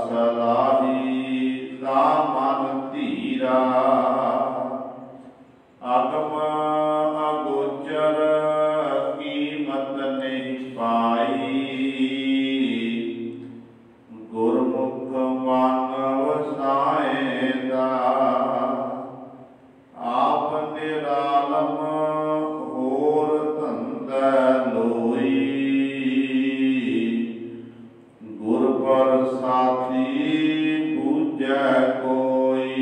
ਸਦਾ ਹੀ ਰਾਮਨ ਧੀਰ हीरा आगम अगोचर कीमत नहीं पाई गुरमुख मानव साएदा आप निरालम होर धंधा लोई गुर पर साथी पूजै कोई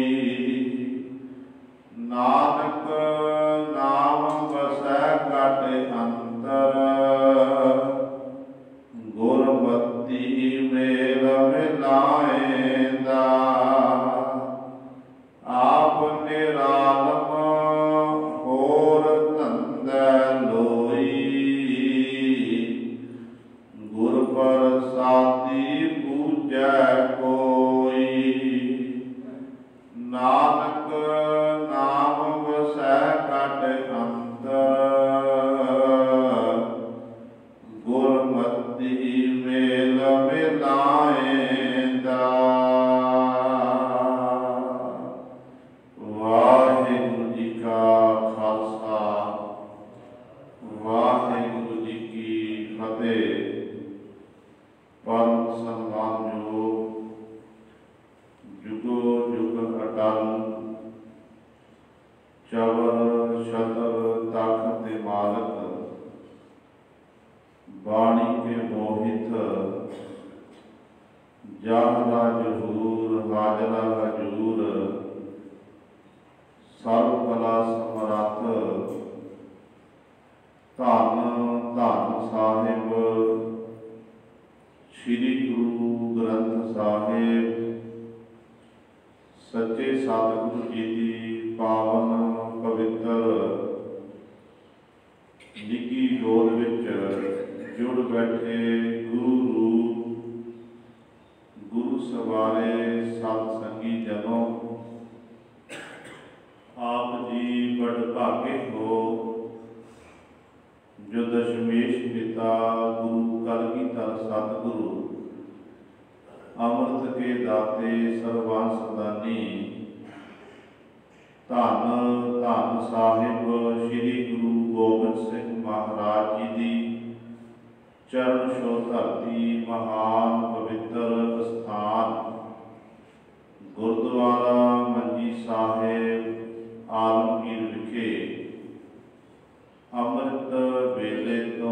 नानक नाम बसै घट अंतर गुरमति मेल मिलाएंदा आप निरालम होर धंधा लोई गुर पर साथी पूजै कोई नानक नाम वसै घट अंतर गुरमति मेल मिलाएंदा। वाहिगुरु जी का खालसा वाहिगुरु जी की फतेह। परम सन्मानयोग जुगो जुग अटल चवर शतर तख्त मालक बाणी के मोहित जाहरा जहूर हाजरा हजूर सर्व कला समरथ धन धन साहिब श्री गुरु ग्रंथ साहिब सच्चे सतगुरु जी की पावन पवित्र निकी गोद विच जुड़ बैठे गुरु रूप गुरु सवारे सतसंगी जनों आप जी बड़ भागे हो जो दशमेश पिता गुरु कलगीधर सतगुरु अमृत के दाते सर्वांश दानी धन धन साहिब श्री गुरु गोबिंद सिंह महाराज जी की चरण छो धरती महान पवित्र स्थान गुरुद्वारा मंजी साहिब आलमगीर विखे अमृत वेले तो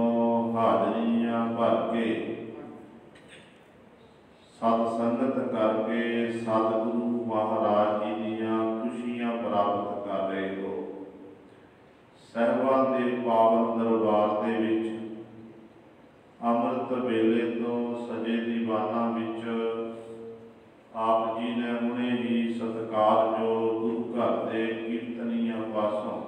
हाजरियां भर के सतसंगत करके सतगुरु महाराज जी दीयां खुशियां प्राप्त कर रहे हो। साहिबान के पावन दरबार दे विच अमृत वेले तो सजे दीवाना विच आप जी ने हुणे ही सत्कार जो गुरु घर के कीर्तनिया पासों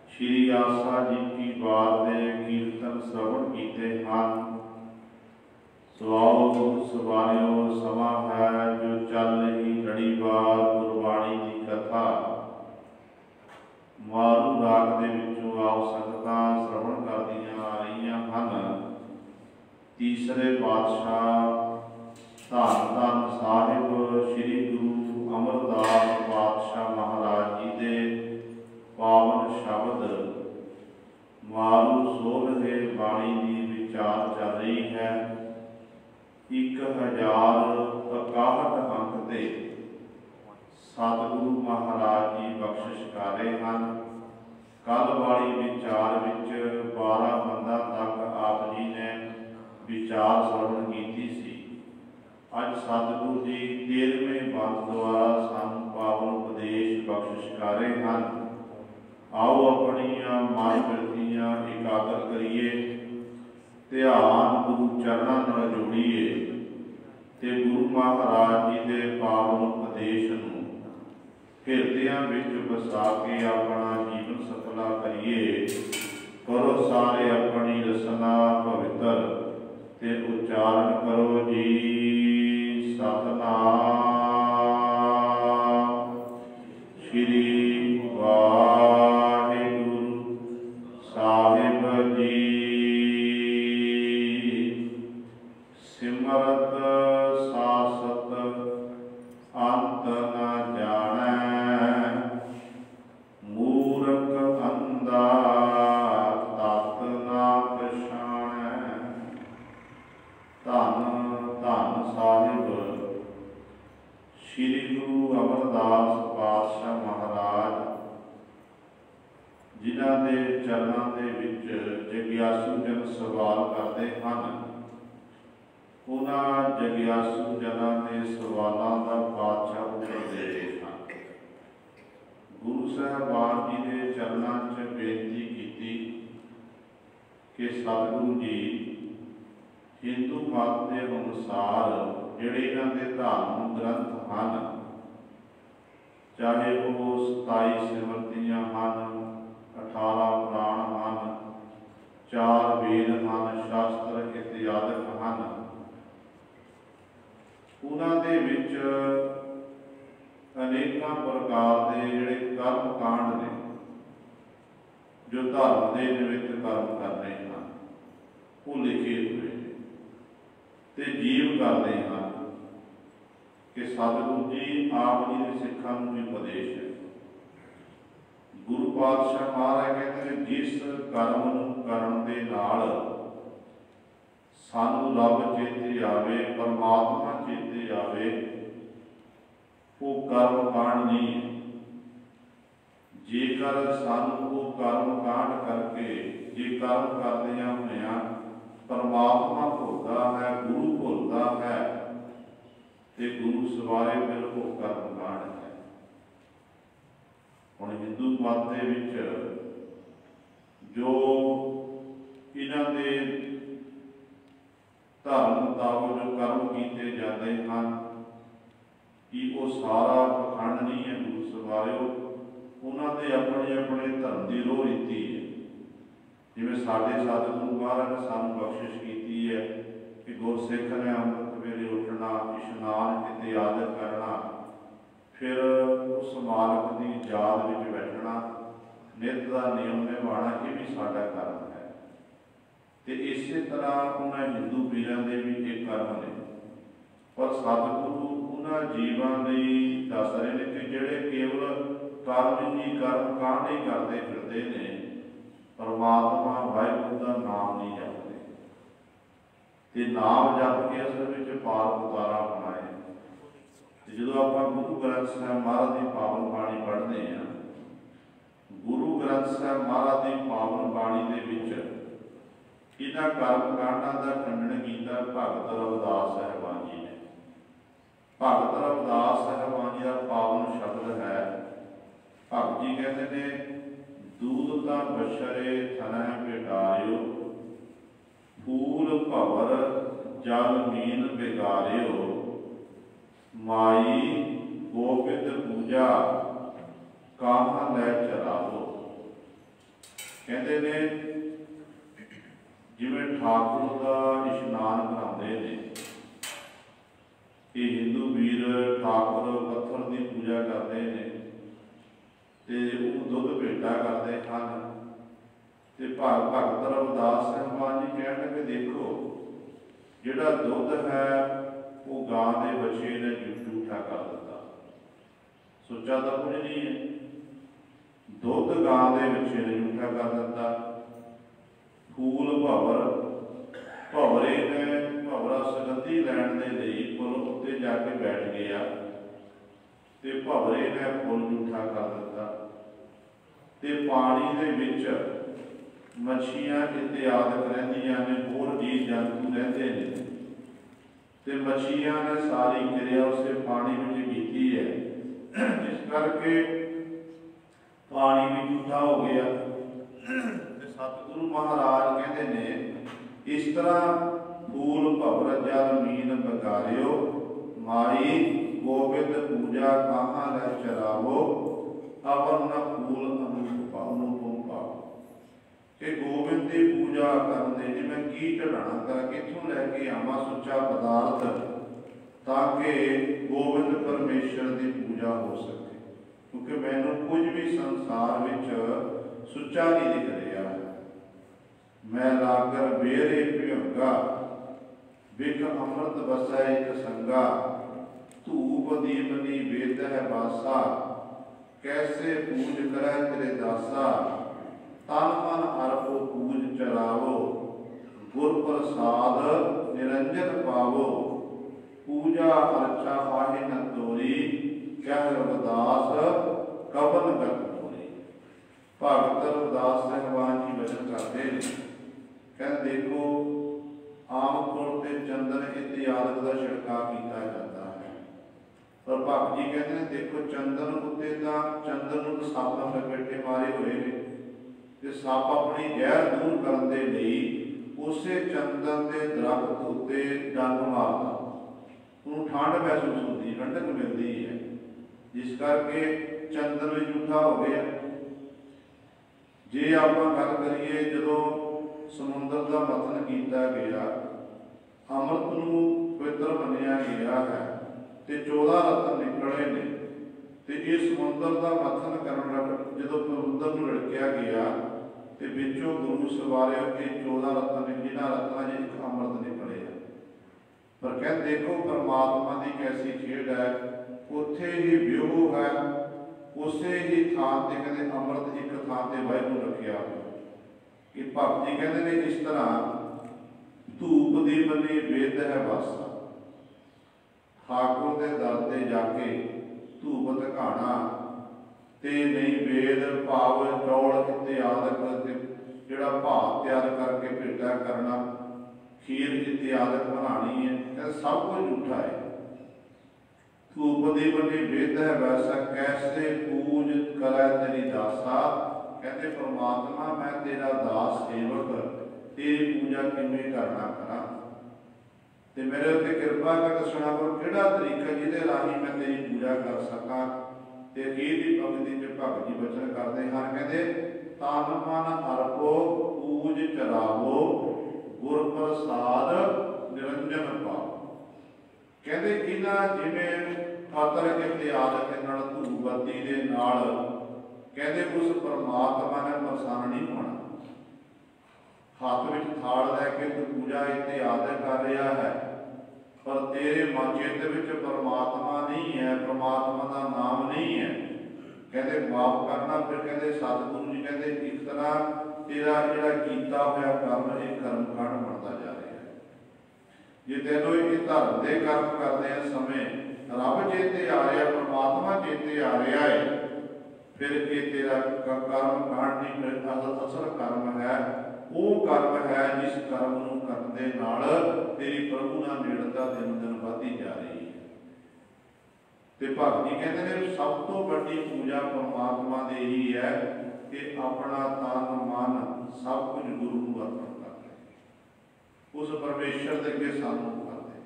श्री आसा जी की बार दे कीर्तन श्रवण कीते हैं। सुआओ सवारियो समा है जो चल रही लड़ीवार गुरबाणी की कथा मारू राग दे विचों आओ संगतां श्रवण करदियां आ रहीआं हन। तीसरे पातशाह धन धन साहिब श्री गुरु अमरदास पातशाह महाराज जी दे पावन शब्द मारू सोलहे बाणी की विचार चल रही है। 1061 अंक ते सतगुरु महाराज जी बख्शिश कर रहे हैं। कल वाली विचार विच 12 बंदा तक आप जी ने विचार श्रवण की सी। अज सतगुरु जी 13वें बंद द्वारा सानू पावन उपदेश बख्शिश कर रहे हैं। आओ अपनिया मन बिरतियां एकाग्र करिए ध्यान गुरु चरणों नाल जोड़िए ते गुरु महाराज जी के पावन उपदेश नूं हिरदियां विच बसा के अपना जीवन सफला करिए। करो सारे अपनी रसना पवित्र ते उच्चारण करो जी सतनाम श्री वाहिगुरु साहिब जी। सिमरत सासत अंत न जान श्री गुरु अमरदास पातशाह महाराज जिन्हां दे चरनां दे विच जगियासू जन सवाल करते हैं, उन्हां जगियासू जनां दे सवालों का पातशाह उत्तर दे रहे हैं। गुरु साहबान जी के चरनां च बेनती की कि सतगुरु जी हिंदू मत के अनुसार जिहड़े इन्हां दे धार्मिक ग्रंथ हैं, चाहे वो 27 सिमरतियां हैं, 18 पुराण हैं, 4 वेद हैं, शास्त्र इत्यादि हैं, उन्हां दे विच अनेकों प्रकार के जिहड़े कर्म कांड ने जो धर्म के निमित्त कर्म करने हैं वो लिखे हुए ते जीव करते हैं कि सतगुरु जी आप जी के सिखां नूं भी उपदेश है। गुरु पातशाह महाराज कहते हैं जिस कर्म नूं करन दे नाल सानू रब चेते आवे, परमात्मा चेते आवे, वो कर्म कांड नहीं है। जेकर सानू वो कर्म कांड करके जे कर्म करदियां होइयां परमात्मा भुलदा है, गुरु भुलदा है, ते गुरु सवारे फिर वो कर्म कांड है। हुण हिंदू मत दे विच जो इन्हां दे धर्म मुताबक जो कर्म किए जाते हैं कि वो सारा पखंड नहीं है। गुरु सवारे उन्होंने अपने अपने धर्म की रोह रीति है। जिवें साडे सतगुरु महाराज ने सानू बख्शिश की है कि गुरसिख ने अमृत वेले उठना, इशनान इत्यादि करना, फिर उस मालक की याद में बैठना, नित का नियम निभाना, ये भी साडा कर्म है। तो इस तरह उन्होंने हिंदू पीरां दे भी एक कर्म ने, पर सतगुरु उन्होंने जीवां लई दस रहे हैं कि जिहड़े केवल कर्म ही कर्म कांड ही करते फिरते ने, परमात्मा वाहिगुरू का नाम नहीं जपते, ते नाम जप के असल में पार उतारा बनाए। जो आप गुरु ग्रंथ साहिब महाराज की पावन बाणी पढ़ते हैं, गुरु ग्रंथ साहिब महाराज की पावन बाणी के विच इन्हां कर्म कांडां का खंडन किया भगत रविदास साहिबान जी ने। भगत रविदास साहिबान जी का पावन शब्द है, भगत जी कहते ने दूध का बछरे थनै बिगारियो, फूल भवर जल मीन बिगारियो, माई गोबिंद पूजा काहां लै चरावो। कहते ने जिवें ठाकुर का इशनान कराते हैं, ये हिंदू वीर ठाकुर पत्थर की पूजा करते हैं ते दुध भेटा करते हैं। ते भगत रविदास साहिबान जी कह लगे देखो जिहड़ा दुध है वो गां के बछे ने झूठा कर दिता, सोचा तो कुछ नहीं है। दुध गां के बछे ने झूठा कर दिता। फूल भवर, भवरे ने भवरा सुगंधी लैण दे लई फुल उत्ते जाके बैठ गया ते भवरे ने फुल झूठा कर दिता। ते पानी दे विच मछियां इत्यादि रहिंदियां ने, होर जीव जंतु रहिंदे ने, ते मछियां ने सारी क्रिया उस पानी विच कीती है, जिस करके पानी भी झूठा हो गया। सतगुरु महाराज कहते ने इस तरह फूल भवर जल मीन बगारियो, माई गोबिंद पूजा काहां लै चरावो, अवर न फूल अनुपम पाओ। कि गोबिंद की पूजा करने जी मैं की चढ़ाना कर कितों लैके आवा सुच्चा पदार्थ ताकि गोबिंद परमेश्वर की पूजा हो सके, क्योंकि मैनू कुछ भी संसार विच सुच्चा नहीं दिख रहा। मैं लागर बेरे भ्यंगा, बिक अमृत बसै एक संगा, धूप दीपनी वेद है बासा, कैसे पूज करे तेरे दासा, तन मन अर्पो पूज चलावो, गुर प्रसाद निरंजन पावो, पूजा अर्चा पाहे न तोरी, कह रविदास कबन गत मोरी। भगत रविदास साहिबान जी वचन करते हैं, कहते देखो आम तौर पर चंदन इत्यादि का छिड़काव किया जाता है, पर भगत जी कहते हैं देखो चंदन उत्ते तो चंदन को सप लपेटे मारे हुए ने, सप अपनी जहर दूर करने के लिए उसे चंदन के दरख्त उत्ते डंग मारता, उन्होंने ठंड महसूस होती, ठंडक मिलती है, जिस करके चंदन भी झूठा हो गया। जे आप गल करिए जो समुद्र का मथन किया गया, अमृत को पवित्र मनिया गया है, तो 14 रतन निकले ने, तो ये समुद्र का मथन करना जो समुद्र में लड़किया गया तो बिचों गुरु सवारे के 14 रतन जिन्होंने रत्न च एक अमृत निकले है। पर कह देखो परमात्मा की कैसी खेड है, उत्थे ही व्यूह है, उसे ही थान से कहते अमृत एक थान से वाहिगुरू रखिया कि भगत जी कहते हैं इस तरह धूप दी बनी वेद है वासा, ठाकुर के दर से जाके धूप धकाना ते नहीं वेद भाव चौल इत्यादि जोड़ा भाव तैयार करके भेटा करना, खीर इत्यादि बनानी है, कहते सब कुछ झूठा है। धूप दी बनी वेद है वैसा कैसे पूज करे तेरी दासा, कहते परमात्मा मैं तेरा दास सेवक तेरी पूजा किवें करना करा, ते मेरे उत्ते कृपा कर दसना करो किहड़ा तरीका जिहदे राही मैं तेरी पूजा कर सकां। ते अखीर दी पंक्ति च भगत जी वचन करते हैं, कहते तन मन अर्पो पूज चरावो गुर प्रसाद निरंजन पाओ। कहते इन्हां जिवें खातर इत्यादि के नाल धूप बत्ती दे नाल कहते उस परमात्मा ने प्रसन्न नहीं होना। हाथ में थाल लैके तू पूजा इत्यादि कर रहा है, पर तेरे मन चित्त विच परमात्मा नहीं है, परमात्मा का नाम नहीं है, कहते माफ करना। फिर कहते सतगुरु जी कहते एक तरह तेरा जिहड़ा कीता होया कर्म एक कर्मकांड बनता जा रहा है। जे तेनों ये धर्म के कर्म करते समय रब चेते आ रहा, परमात्मा चेते आ रहा है, फिर ये तेरा कर्म कांड नहीं, फिर असल कर्म है वो कर्म है जिस कर्म को करने नाल तेरी प्रभु नाल नेड़ता दिन दिन बढ़ती जा रही है। ते भगत जी कहते हैं सब तो बड़ी पूजा परमात्मा दे ही है कि अपना तन मन सब कुछ गुरु को अर्पण कर दे, उस परमेश्वर के अगे सानू कर दे,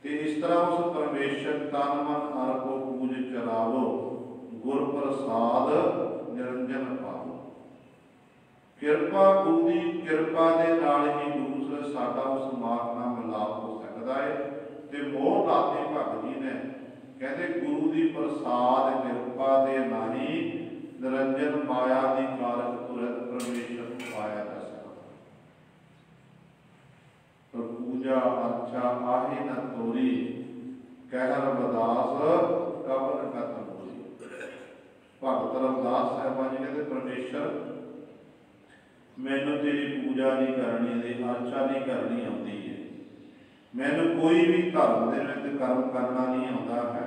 ते इस तरह उस परमेश्वर तन मन अर्पो पूज चरावो गुर प्रसाद निरंजन पाओ। किरपा गुरु की किरपा के नाल ही गुरु से साडा उस मार्ग नाल मिलाप हो सकता है। ते मोह लाते भगत जी ने कहते गुरु की प्रसाद किरपा के नाही निरंजन माया की कारक तुरंत परमेश्वर को पाया जा सकता। तो पूजा अर्चा आहे न तोरी कह रविदास कबन कत मोरी। भगत रविदास साहिबान जी कहते परमेश्वर मैनू तेरी पूजा नहीं करनी, अर्चा नहीं करनी आती है, मैनू कोई भी धर्म के विच कर्म करना नहीं आता है,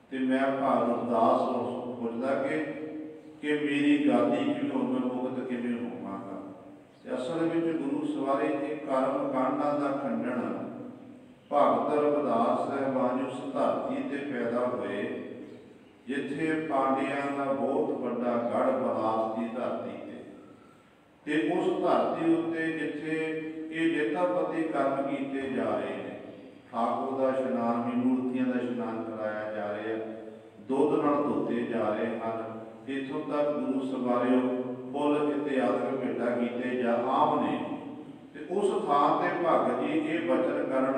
तो मैं भाग रविदास सोचता कि मेरी गादी किवें हो, मैं मुक्त किवें होवांगा। असल में गुरु सवारे एक कर्म कांडां दा खंडन भगत रविदास साहिबान उस धरती ते पैदा हुए जिथे पांडियां का बहुत बड़ा गढ़ बनास की धरती ते उस धरती उत्ते जिथे ये जेतापति कर्म किए जा रहे हैं, ठाकुर का इशनान भी मूर्तियों का इशनान कराया जा रहा है, दुध नाल धोते जा रहे हैं, इथों तक गुरु सवारे फुल इत्यादि भेटा किए जा आम ने। उस थान से भगत जी ये वचन करन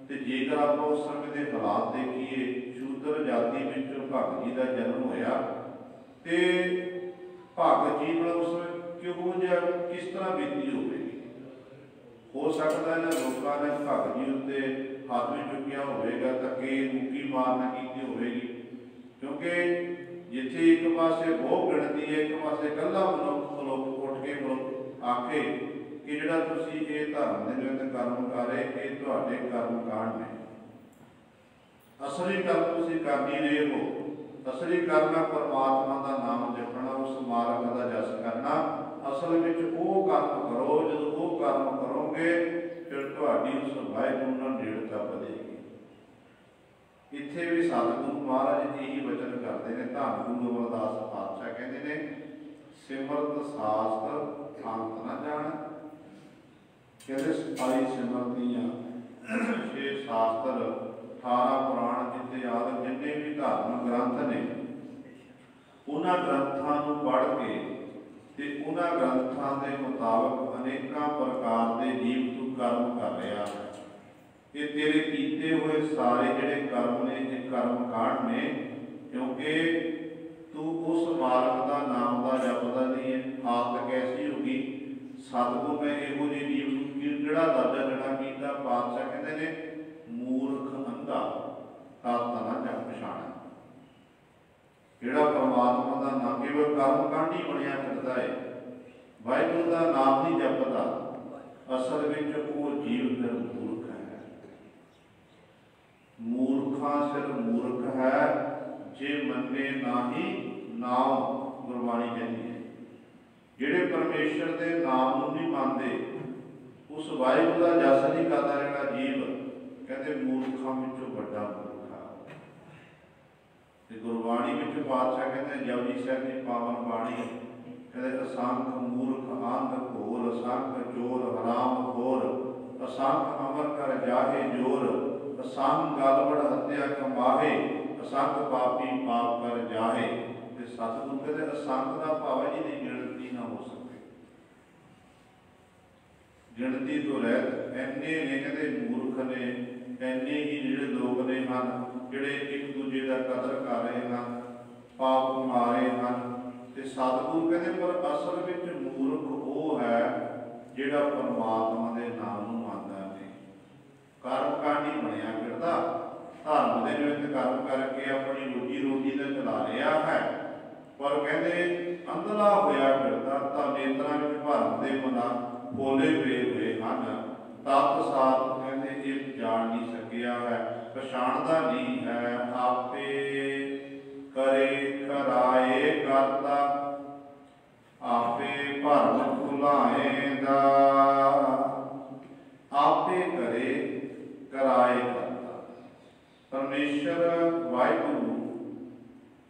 ते जेकर आप उस समय के हालात देखिए, शूद्र जाति में भगत जी का जन्म होया ते भगत जी नाल उस क्यों किस तरह बीती होगी। हो सकता है लोगों ने भगत जी उत्ते हाथ में चुकिया होगा, धक्के मुक्की मारना की होगी, क्योंकि जिथे एक पासे बहुत गिनती है, एक पासे कला मनुख उठ के मनुख आखे कि जिहड़ा तुसीं ये धर्म दे विच कर्म कर रहे ये तुहाडे कर्म कांड ने। असली कर्म तुसीं कर नहीं रहे हो। असली कर्म है परमात्मा का नाम जपना, उस मार्ग का जस करना। असल में वो कर्म करो, जो वो कर्म करोगे फिर तुहाडी उस वाहिगुरू नाल नेड़ता बढ़ेगी। इत्थे भी सतगुरु महाराज यही वचन करते हैं। धन गुरु अमरदास पातशाह कहते हैं, सिमरत शास्त्र अंत न जान। कहते 27 सिमरतियां, 6 शास्त्र, 18 पुराण इत्यादि जिन्ने भी धार्मिक ग्रंथ ने, उन्हां ग्रंथां नूं पढ़ के ते उन्हां ग्रंथां दे मुताबक अनेकां प्रकार के जीव तू कर्म कर रहा है। ये तेरे कीते हुए सारे जिहड़े कर्म ने, ये कर्म कांड ने, क्योंकि तू उस मार्ग का नाम का जपदा नहीं है। हालत कैसी होगी? सतगुरु ने इहो ਜਿਹੇ जीव नूं किहड़ा दर्जा देना कीता? पातशाह कहते ने, मूर्ख अंधा तत ना जप पछाणा। जिहड़ा परमात्मा का नाम केवल कर्म कांड ही बनिया फिरदा है, वाहिगुरू का नाम नहीं जपदा, असल में वो जीव फिर मूर्ख है। मूर्खा सिर मूर्ख है जे मन्ने नाही नाम, गुरबाणी कहती है। जिहड़े परमेश्वर के नाम नूं नहीं मानते, उस वाहिगुरू का जस नहीं करता जिहड़ा जीव, कहते मूर्खां विचों वड्डा मूर्ख है। ते गुरबाणी विच पातशाह कहते जपजी साहिब की पावन बाणी कहते, असंख मूर्ख अंध घोर, असंख चोर हराम खोर, असंख अमर कर जाहे जोर, असंख गलबड़ हत्या कमाहे, असंख पापी पाप कर जाहे। ते सतगुरु कहते असंख का भाव है जिहदी गिणती ना हो सके। गिणती तो रहित इन्ने ने कहते मूर्ख ने, इन्ने ही जिहड़े लोग ने हन जिहड़े एक दूजे का कदर कर रहे हैं, पाप मारे हैं। ते सतगुरु कहते पर असल में मूर्ख वो है जिहड़ा परमात्मा के नाम नूं मानदा नहीं। कर्म कांड ही बनिया फिरदा, धर्म के निमित्त कर्म करके अपनी रोजी रोटी तो चला रहा है, पर कहते अंधला होया फिरदा तां नेत्रां विच भरम दे मना खोले हुए हैं। तत सात कहते ये जान नहीं सकिया है, पछाणदा नहीं है। आपे करे कराए करता, आपे भरम भुलाएंदा, आपे करे कराए करता। परमेश्वर वाहिगुरू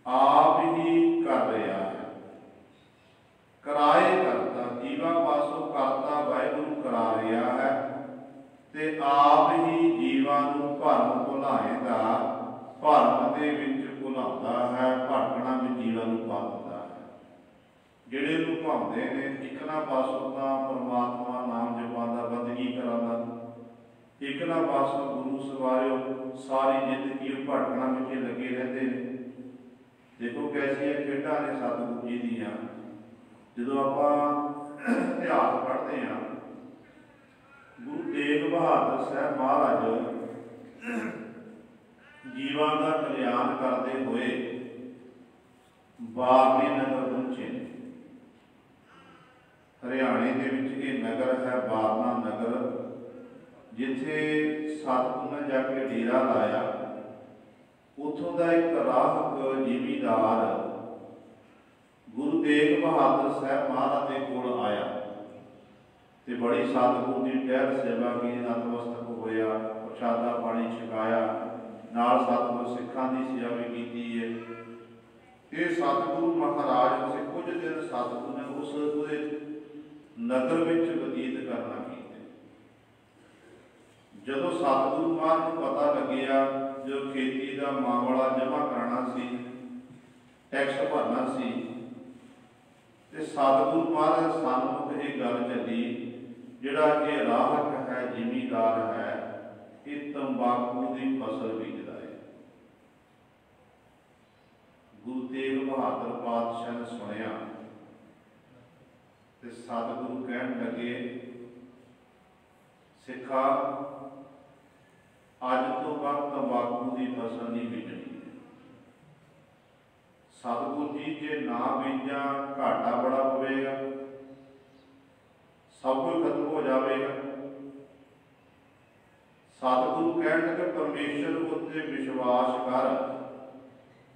आप ही कर रहा है। कराए करता, जीवा पासों करता वाहिगुरू करा रहा है, ते आप ही जीवां नूं भरम भुलाएंदा, भरम दे विच भुलाउंदा है, भटकना में जीवां नूं पा दिंदा है। जिहड़े नूं भाउंदे ने एक ना पासों तां परमात्मा नाम जपां दा, बंदगी करां दा, एक ना पासों गुरु सवारिओ सारी जिंदगी भटकना में लगे रहते हैं। देखो कैसियां खेडां ने सतगुरु जी दीआं। जदों आपां इतिहास पढ़ते हैं, गुरु तेग बहादुर साहब महाराज जीवां का कल्याण करते हुए बारने नगर पहुंचे। हरियाणे के विच ये नगर है बारना नगर, जिथे सतगुरु ने जाके डेरा लाया। उतों का एक राहक जिमीदार गुरु तेग बहादुर साहब महाराज के कोल आया ते बड़ी सतगुरु की टहल सेवा की, नतमस्तक होया, प्रशादा पानी छकाया, नाल सतगुरु सिखां की सेवा भी की है। ये सतगुरु महाराज से कुछ दिन सतगुरु ने उस नगर विच बतीत करना कीते। जदों सतगुरु महाराज को पता लग्या जो खेती का मामला जमा कराना सी, टैक्स भरना सी, ते सतगुरु महाराज सन्मुख ये गल चली, जिहड़ा ये राहक है जिमीदार है, ये तंबाकू की फसल बीजदा है। गुरु तेग बहादुर पातशाह ने सुनिया ते सतगुरु कहन लगे, सिखा अज तो बाद तंबाकू की फसल नहीं बीजनी। सतगुरु जी जे ना बीजा घाटा बड़ा पवेगा, सब कुछ खत्म हो जाएगा। सतगुरु कहण लगे परमेश्वर उत्ते विश्वास कर,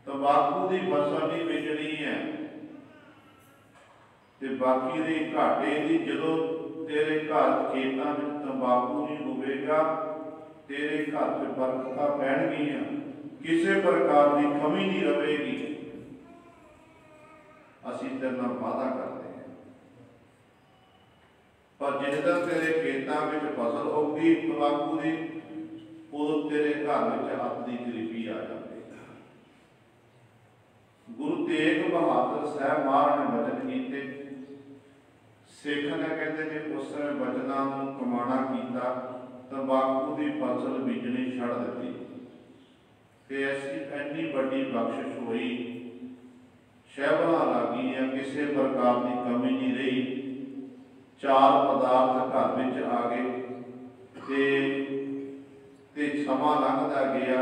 तंबाकू की फसल नहीं बेचनी है ते बाकी दे घाटे की जदों तेरे घर खेतों में तंबाकू नहीं होगा, तेरे घर च बरकतां पैणगियां, किसी प्रकार की कमी नहीं रहेगी। असीं तेरे नाल वादा करते हैं, पर जिस दिन तेरे खेतों में फसल होगी तंबाकू की, उदों तेरे घर में अत की गरीबी आ जाएगी। गुरु तेग बहादुर साहब महाराज ने वचन किए, सिख ने कहते ने उस समय वचनों को कमाना किया, तंबाकू की फसल बीजनी छड़ दी ते ऐसी इन्नी बड़ी बख्शिश हुई, शैवला लगी या किसी प्रकार की कमी नहीं रही। चार पदार्थ घर में आ गए ते समा लंघदा गया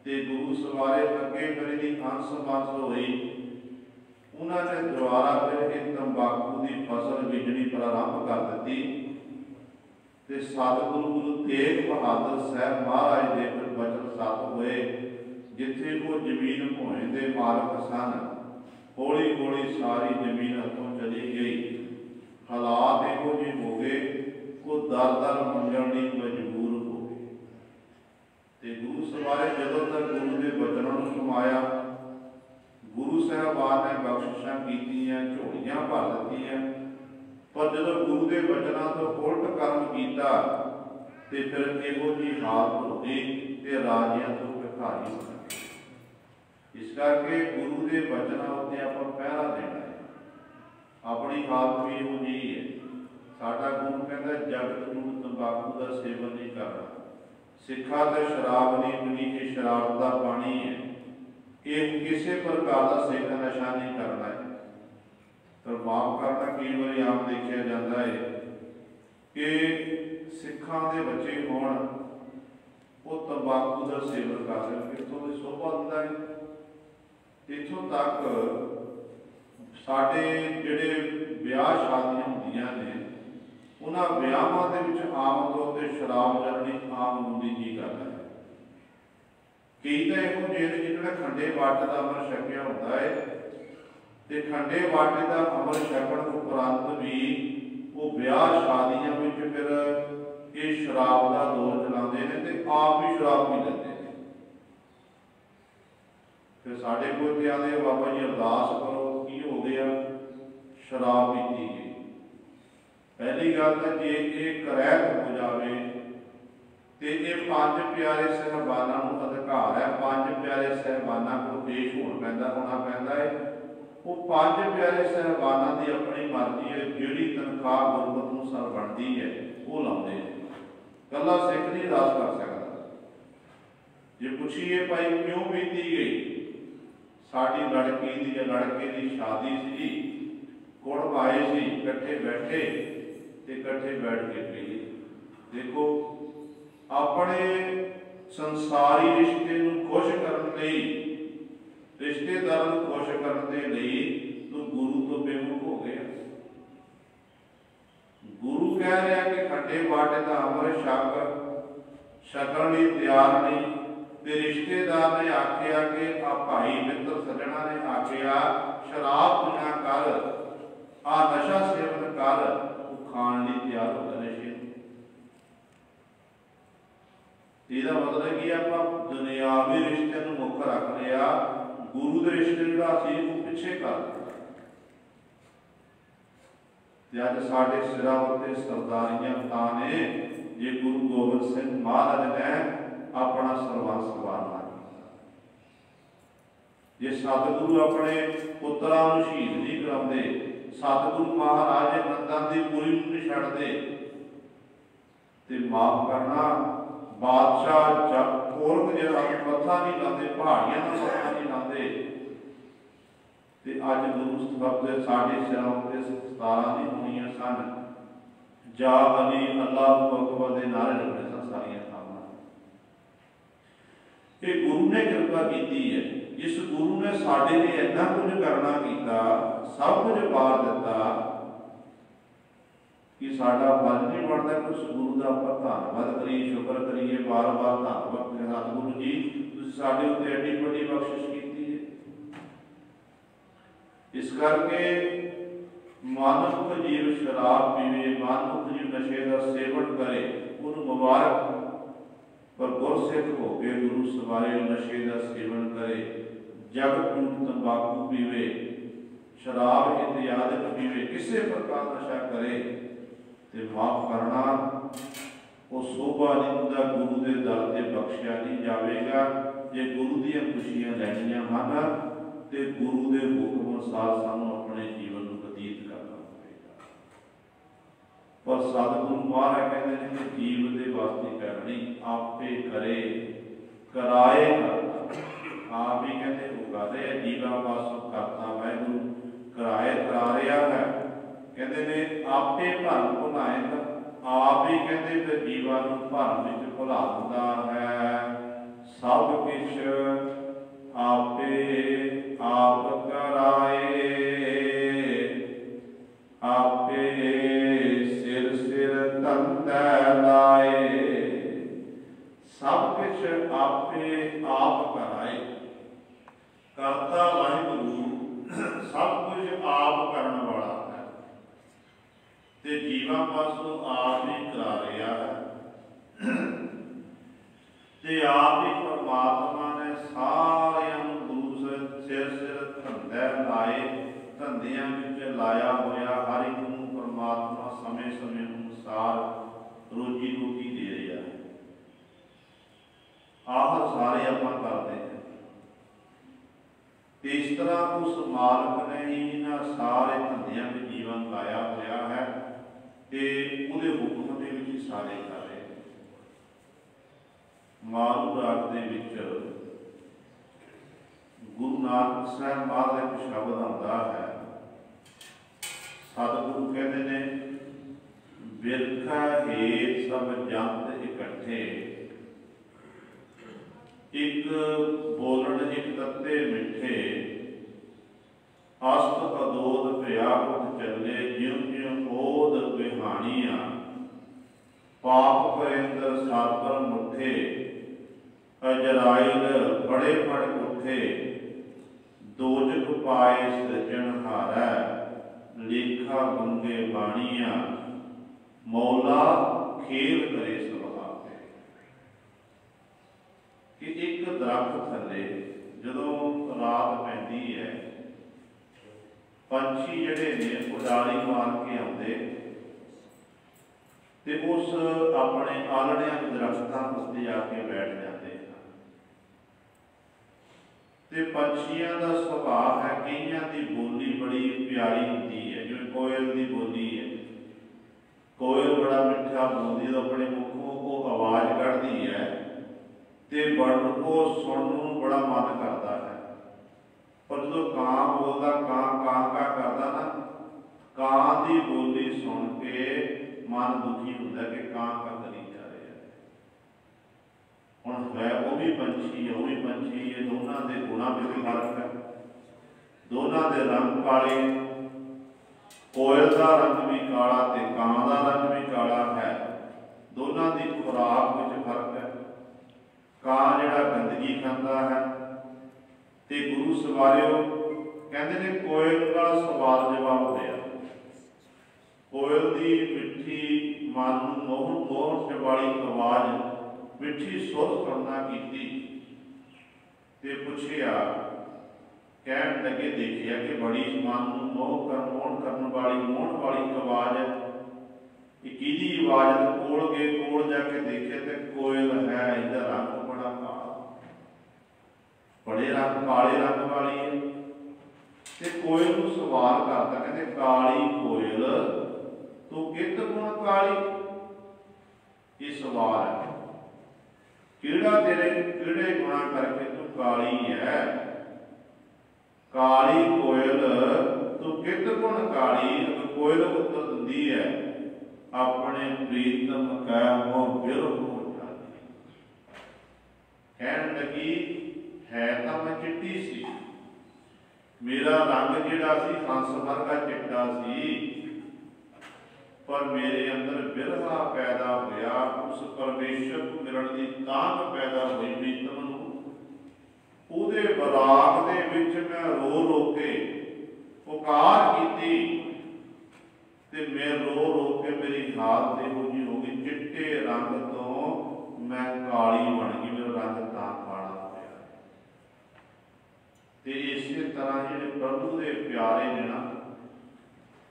ते गुरु सवारे अगे फिर दी अंस बंस हुई। उन्होंने दोबारा फिर एक तंबाकू की फसल बीजनी प्रारंभ कर दी ते सतगुरु गुरु तेग बहादुर साहब महाराज के फिर वचन सत हुए, जिथे वो जमीन भोए के मालक सन, हौली हौली सारी जमीन हथों चली गई। हालात इहो जिहे हो गए, वो दर दर मंगण लई मजबूर हो गए। ते गुरु सवारे जदों तक गुरु के वचनों को सुमाया, गुरु साहबान ने बख्शिशां कीतियां, झोलियां भर दित्तियां, पर जदों गुरु के वचनों तो उल्ट कर्म किया ते फिर इहो जी हालत हो गई ते राजियां तो भिखारी हो गए। इस करके गुरु के वचनों उत्ते आपां पहरा देना है। अपनी हालत भी इहो जी है। साडा गुरु कहता जगत नूं तंबाकू का सेवन नहीं करना, सिखा ते शराब नहीं पीनी, कि शराब का पानी है, ये किसी प्रकार का सिख नशा नहीं करना है। तो माफ करना कई बार आम देखा जाता है कि सिखा के बच्चे होण वो तंबाकू का सेवन कर रहे, कितों की शोभा दिंदा है। इत्थों तक साडे जिहड़े विआह शादियां हुंदियां ने, उन्हां विआहां दे विच आम तौर ते शराब चलनी आम हुंदी जी करदा है। कई तो इहो ਜਿਹੇ ਨੇ जिन्होंने खंडे वाटे का अमर छकिया होता है, तो खंडे वाटे का अमर छकण उपरंत भी वो ब्याह शादियां में फिर ये शराब का दौर चलाते हैं ते आप भी शराब पी लेते हैं। फिर साढ़े कोल ते आंदे बाबा जी अरदास करो, की हो गया, शराब पीती गई। पहली गल तो जे ये करैत हो जाए तो ये पांच प्यारे साहबाना अधिकार है, पांच प्यारे साहबाना को पेश होना पैंदा है। वो पांच प्यारे साहबाना की अपनी मर्जी है, जिहड़ी तनख्वाह गुरमत अनुसार बनती है वो लाते हैं, कला सिख नहीं अरदास कर सकता। जे पूछिए भाई क्यों बीती गई, साड़ी लड़की की या लड़के की शादी सी, कुड़ आए सी, इकट्ठे बैठे ते इकट्ठे बैठ के पी। देखो अपने संसारी रिश्ते नूं खुश करने लई, रिश्तेदार नूं खुश करने लई तू गुरु तो बेमुख हो गया। गुरु कह रहा कि खंडे बाटे का अमृत छकण लई तैयार नहीं, ते रिश्तेदार ने आखिया कि आ भाई मित्र सज्जना ने आखिया शराब पीना कर, आ नशा सेवन कर, वो खाण लई तैयार हो गया नशे। इसका मतलब कि आप दुनियावी रिश्ते नूं मुख रख लिया, गुरु के रिश्ते जिहड़ा सी वो पिछे कर दिया। अज साडे सिरां उत्ते सरदारियां तां ने जे गुरु गोबिंद सिंह महाराज ने अपना सरबंस वारना किया। जे सतगुरु अपने पुत्रां नूं शहीद नहीं कराउंदे, सतगुरु महाराज नंदां दी पूरी नहीं छड्डदे, ते माफ करना बादशाह औरत जिहड़ा मत्था नहीं लाते, पहाड़ियां का मत्था नहीं लाते, ते अज गुरु शब्द साडे सिरां उत्ते 17 नहीं होईयां सन, जा अली अल्लाह अकबर दे नारे लगने सन सारियां थावां। ये गुरु ने कृपा की है। जिस गुरु ने साडे लिए इन्ना कुछ करना कीता, सब कुछ वार दिता, कि साडा फर्ज नहीं बनता कि उस गुरु का आपां धन्नवाद करिए, शुक्र करिए, बार बार धन्नवाद करिए, सतगुरु जी तुसीं साडे उत्ते एडी वड्डी बख्शिश कीती है। इस करके मानव जीव शराब पीवे, मानव जीव नशे का सेवन करे, उन्हें मुबारक, पर गुरसिख होके गुरु सवारे नशे का सेवन करे, जग झूठ तंबाकू पीवे, शराब इत्यादि पीवे, किसी प्रकार नशा करे तो माफ करना वो शोभा नहीं होता, गुरु के दर से बख्शिया नहीं जाएगा। जे गुरु दी खुशियां लैनियां हैं तो गुरु के हुक्म अनुसार सानू अपने जीवन को बतीत करना होगा। पर सतगुरु महाराज कहते हैं कि जीव के वास्ते करनी आपे करे, कराए करता, आप ही कहते वो कर रहे हैं, जीवा पासों करता वाहिगुरु कराए करा रहा है। कहते ने आपे भरम भुलाएगा, आप ही कहते फिर जीवा भरम विच भुला दिंदा है। सब किछ आपे आप कराए, आपे सिर सिर तंतै लाए। सब कुछ आपे आप कराए, करता वाहिगुरु सब कुछ आप करने वाला है, ते जीवा पासों आप ही करा रहा है। ते आप ही परमात्मा ने सारियां गुरु सिर सिर धंधे लाए, धंधियां विच लाया होया, हर एक नूं परमात्मा समय समय अनुसार रोजी रोटी दे रहा है। आह सारे आपां करते हैं। इस तरह उस मालक ने ही इन्हां सारे धंधियां में जीवन लाया होया है ते उहदे हुक्म दे विच ही सारे कर रहे हैं। मारू राग दे विच गुरु नानक साहब महाराज एक शब्द आंदा है, सतगुरु कहते ने बिरखा हेत सब जंत इकट्ठे, एक बोलन एक तत्ते मिठे, अस्त अदोद पिया उठ चले, ज्यों ज्यों ओद बिहानिया, पाप करेंद्र सापर मुठे, अजराइल बड़े पड़ उठे, दोजक पाए सृजनहारै, लेखा गंगे बाणिया, मौला खेल करे सुभावे। कि एक दरख्त थले जदों रात पैंदी है, पंछी जिहड़े ने उडारी मार के आउंदे ते उस अपने आलड़ियां दरख्तां उत्ते जाके बैठ जाते हैं। ते पंछियां दा सुभाव है, कईयां दी बोली बड़ी प्यारी होती है, जिवें कोयल दी बोली है, कोयल बड़ा मिठा बोलदी, अपने मुखों को आवाज कढ़दी है ते बड़ को सुनने बड़ा मन करता है। पर जो कां बोलता, कां कां का करता ना, कां की बोली सुन के मन दुखी होता कि कां का करी जा रहा है। हुण है वो भी पंछी है, वो भी पंछी है, दोनों के गुणों में भी फर्क है, दोनों के रंग काले, कोयल का रंग भी काला ते कां का रंग भी काला है, दोनों की खुराक में फर्क है। कां जिहड़ा गंदगी खांदा है ते गुरु सवारियो कहते ने कोयल का सवाल जवाब होया। कोयल की मिठी मन मोहन मोहन वाली आवाज, मिठी सुर सुनना की ते पुछया, कहन लगे देखिया कि बड़ी मन मोहन करने वाली आवाज है, किहदी आवाज? कोल गए, कोल जाके देखे तो कोयल है, इहदा रंग बड़ा काला, बड़े रंग काले रंग वाली है। ते कोयल नूं सवाल करता, कहते काली कोयल तू कित गुण काली? ये सवाल है, किहड़ा तेरे किहड़े गुणा करके तू काली है? काली कोयल तू कित गुण काली? कोयल उत्तर दिंदी है, अपने प्रीतम कै मोह विरह हो जाती। कहन लगी है तो मैं चिट्टी सी, मेरा रंग जिहड़ा सी हंस वर्गा चिट्टा सी, पर मेरे अंदर बिरहा पैदा होया, उस परमेश्वर को मिलण दी तांघ पैदा हुई प्रीतम नूं। ਉਹਦੇ ਬਰਾਗ ਦੇ ਵਿੱਚ मैं रो रो के पुकार की ते मैं रो रो के मेरी हालत ਇਹੋ ਜਿਹੀ हो गई, चिट्टे रंग तो मैं काली बन गई, मेरा रंग तां काला होया। ते इसे तरह जिहड़े प्रभु दे प्यारे ने ना,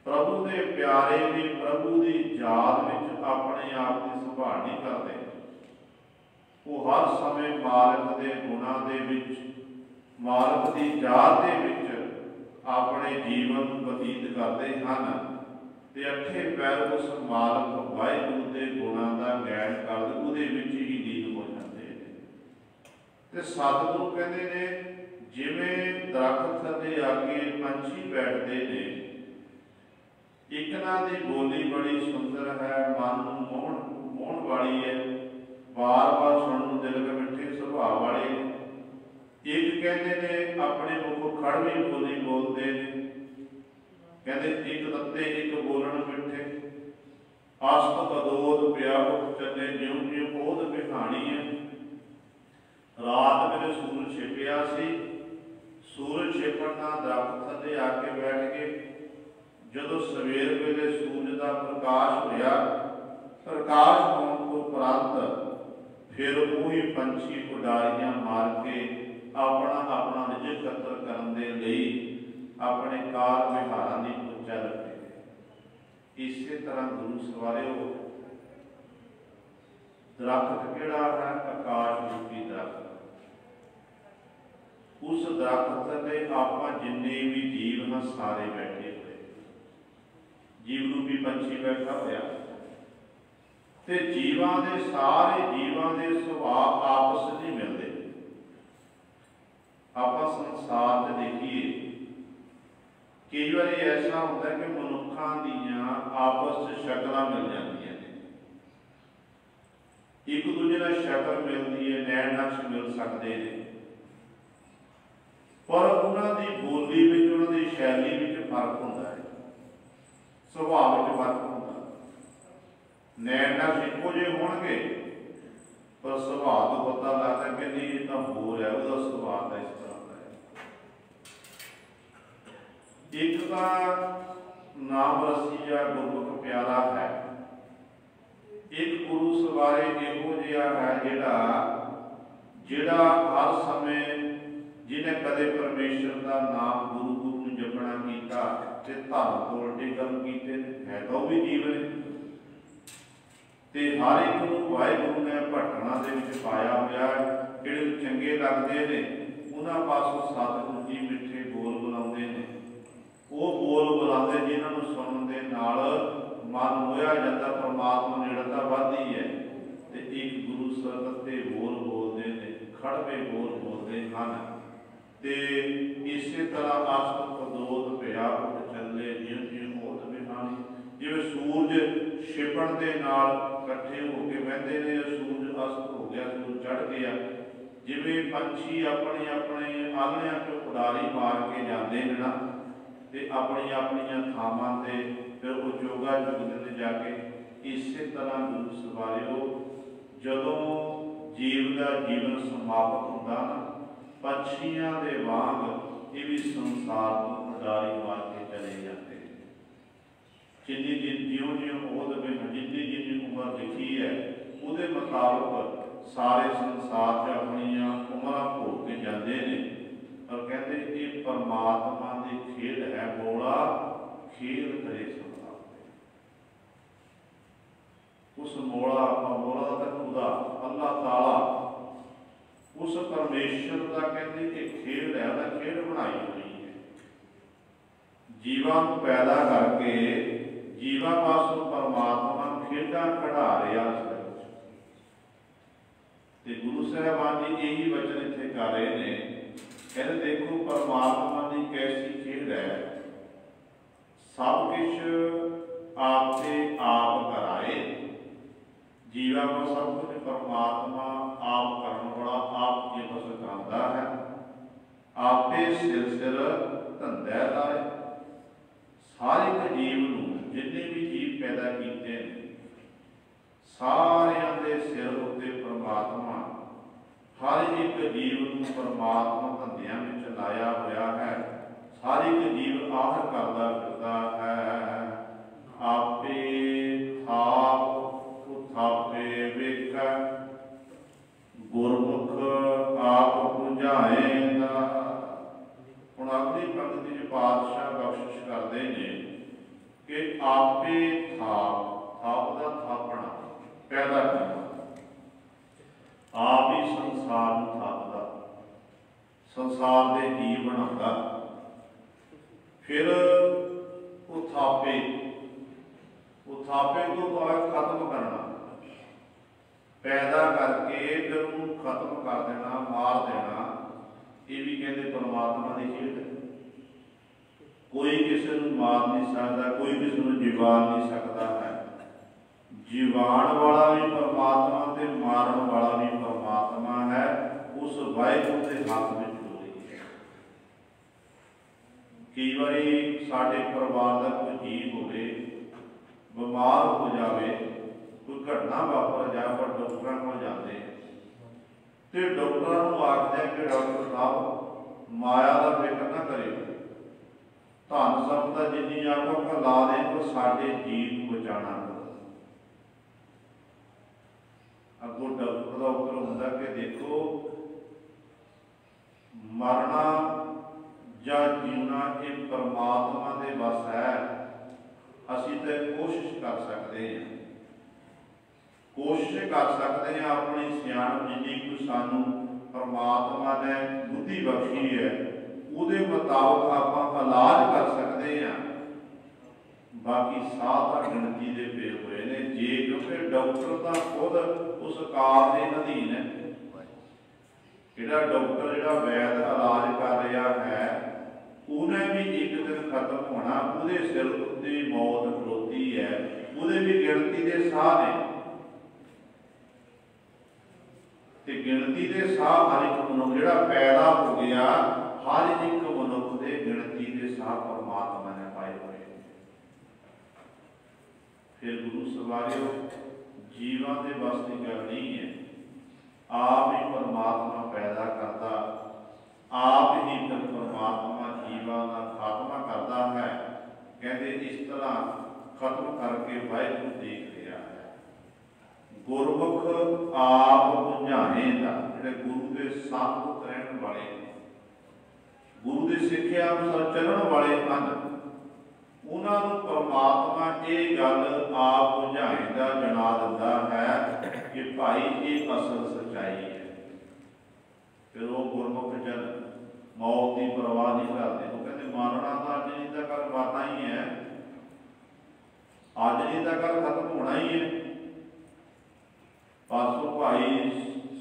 प्रभु दे प्यारे भी प्रभु की याद में अपने आप की संभाल नहीं करते, वो हर समय मालक के गुणों के मालक की याद के अपने जीवन बतीत करते हैं ते अठे पैर उस मालक वाहिगुरू के गुणों का ज्ञान करते उहदे विच ही लीन हो जाते हैं। ते सतगुरु कहते ने जिवें दरख्त थल्ले आके पंछी बैठते हैं, एक ना दी बोली बड़ी सुंदर है, मन नूं मोहण वाली है, बार बार सुनने नूं दिल के मिठे सुभाव वाले। एक कहते ने अपने मुख खड़वी बोली बोलते हैं, कहते एक तत्ते एक बोलन मिठे, आसत अदोद पिया उठ चले ज्यों ज्यों ओद बिहानी है। रात मेरे सूरज छिपिया सी, सूरज छिपण नाल दरख्त थल्ले आके बैठ गए। जदों सवेर वेले सूरज का प्रकाश होया, प्रकाश होने तो उपरंत फिर वही पंछी उडारियां मार के अपना अपना रिजक एकत्र करने के लिए अपने कार विहारां की पूजा रखे। इसी तरह गुरु सवारिओ दरख्त किहड़ा है? आकाश रूपी दरख्त। उस दरख्त थल्ले आपां जिन्ने भी जीव हैं सारे बैठे हुए, जीव रूपी पंछी बैठा होया ते जीवां दे सारे जीवां दे सुभाव आपस नहीं मिलते। आप संसार च देखिए कई बार ऐसा होता है कि मनुखों दीयां आपस च शक्लां मिल जांदियां ने, एक दूजे नाल शक्ल मिलती है, नैन नक्श मिल सकते हैं, पर उन्हां दी बोली विच उन्हां दी शैली विच फर्क हुंदा है, सुभाव विच फर्क हुंदा। नैन नक्श इक्को जिहे होणगे पर सुभाव तो पता लगता कि नहीं ये तो होर है, उसका सुभाव का इस तरह का है। एक का नाम रसीया गुरमुख प्यारा है, एक गुरु सवारे इहो जिहा है जिहड़ा हर समय जिन्हें कदे परमेश्वर का नाम गुरु गुरु नूं जपना कीता ते धर्म तो उल्टे कर्म कीते है, तो भी जीवन ते हर एक नूं वाहिगुरू ने भटकना दे विच पाया होया। जिहड़े चंगे लगदे ने उन्हां पासों सतगुरू जी मिठे बोल बुलाउंदे ने, वो बोल बुलाउंदे जिन्हां नूं सुनन दे नाल मन मोया जांदा, परमात्मा नेड़ता वधदी है। ते एक गुरु सरकते बोल बोलदे ने, खड़वे बोल बोलदे हन ते इसे तरह आसत दोद पिया उठ चले जिउं जिउं ओत बिहानी। जिवें सूरज छिपण दे नाल इकट्ठे होकर बहते ने, सूरज अस्त हो गया, सूरज चढ़ गया, जिवें पंछी अपने अपने आलणियां चों उडारी मार के जाते हैं ना, ते अपनी अपनी थावां ते फिर वो चोगा चुगदे ने जाके। इसे तरह गुरु सवारिओ जदों जीव का जीवन समाप्त होंदा ना, पंछियां दे वांग ये भी संसार को उडारी मार के चले जाते हैं। जिन्नी ज्यों ज्यों ओद बिहानी, जिन्नी जिन्नी उम्र लिखी है उहदे मुताबिक सारे संसार च अपनियां उमरां भोग के जाते हैं। और कहते ये परमात्मा की खेल है, बोला खेल करे संसार। उस मोड़ा मोड़ा तक खुदा अल्लाह ताला उस परमेश्वर का कहते एक खेल है, वह खेल बनाई हुई है। जीवां को पैदा करके जीवा पासों परमात्मा खेडां खड़ा रहा है। गुरु साहबान जी यही वचन इत्थे कर रहे हैं, कहते देखो परमात्मा की कैसी खेल है, सब कुछ आपसे आप कराए। जीवा को सब कुछ परमात्मा आप करने वाला, आप ये बस करांदा है, आपे सिर सिर धंधे लाए। सारे जीव नूं जिन्ने भी जीव पैदा किए सारिਆਂ ਦੇ सिर उत्ते परमात्मा हर एक जीव को परमात्मा धंधियां में लाया होया है। हर एक जीव आह करता फिरता है। आपे थाप उथापे वेख गुरमुख आप बुझाएगा। हुण अगली पंक्ति च पातशाह बख्शिश करते हैं कि आपे थाप थाप का थापना पैदा करना, आप ही संसार में थापदा, संसार के जीव बनाता, फिर उथापे उथापे तो बाद खत्म करना, पैदा करके फिर उन्होंने खत्म कर देना, मार देना। ये भी कहते परमात्मा की खेल है। कोई किसी को मार नहीं सकता, कोई किसी को जीवा नहीं सकता है। जीवाण वाला भी परमात्मा ते मारन वाला भी परमात्मा है। उस वाहिगुरू के हाथ में चोरी है। कई बारी साडे परिवार का कोई जीव होवे बीमार हो जाए, कोई घटना वापर जाए, पर डॉक्टर को जाते हैं तो डॉक्टर को आखते हैं कि डॉक्टर साहब माया का फिक्र ना करे, धन संपदा जिन्नी आप ला दें तो साडे जीव को बचाना। अगों डॉक्टर का उत्तर होंदा कि देखो मरना या जीवना ये परमात्मा के बस है। असी तो कोशिश कर सकते हैं, कोशिश कर सकते हैं अपनी सियाणप जिन्नी कोई सानू परमात्मा ने बुद्धि बख्शी है उहदे मुताबिक आपां इलाज कर सकते हैं। बाकी साह गिणती के पे हुए ने जे, क्योंकि डॉक्टर तो खुद उस कार के अधीन है। जिहड़ा डॉक्टर जिहड़ा वैद इलाज कर रहा है उन्हें भी एक दिन खत्म होना, उहदे सिर उत्ते मौत खलोती है, उहदे भी गिणती के साह ने। ते गिणती के साह हर एक मनुख जिहड़ा पैदा हो गया, हर एक मनुख के गिणती के साह परमात्मा ने पाए हुए। फिर गुरु सवारियो जीवां दे बस की गल नहीं है। आप ही परमात्मा पैदा करता, आप ही फिर परमात्मा जीवां का खात्मा करता है। कहते इस तरह खत्म करके वाहिगुरू देख रहा है। गुरमुख आप बुझाएगा, जिहड़े गुरु के संग रहने वाले, गुरु की सिक्ख्या अनुसार चलण वाले हैं, उन्होंने परमात्मा ये गल आप बुझाएगा जना दिता है कि भाई ये असल सच्चाई है। फिर वो गुरमुख जन मौत की परवाह नहीं करते। वो कहते मारना तो अज नहीं तो कल मरना ही है, अज नहीं तो कल खत्म होना ही है। परसों भाई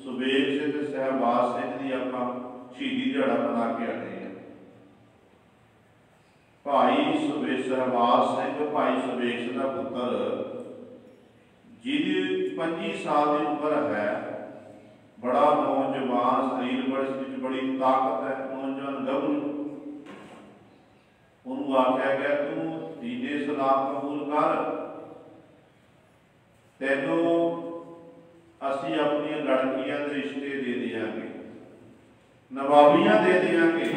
सुबेग सिंह सहबाज सिंह की आप शहीदी दिहाड़ा मना के हटे हैं। भाई सहबाज सिंह भाई सुबेग सिंह का पुत्र जिहदी 25 साल की उम्र है, बड़ा नौजवान शरीर बड़ी ताकत है, नौजवान गबरू। उन्होंने आख्या गया तू दीने इस्लाम कबूल कर, तेनों असी अपनी लड़कियां के रिश्ते दे देंगे, नवाबियां दे देंगे।